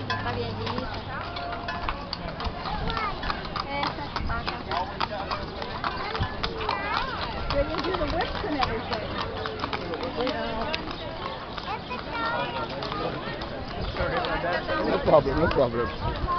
Está bien lista. They didn't do the whips and everything. No problem, no problem.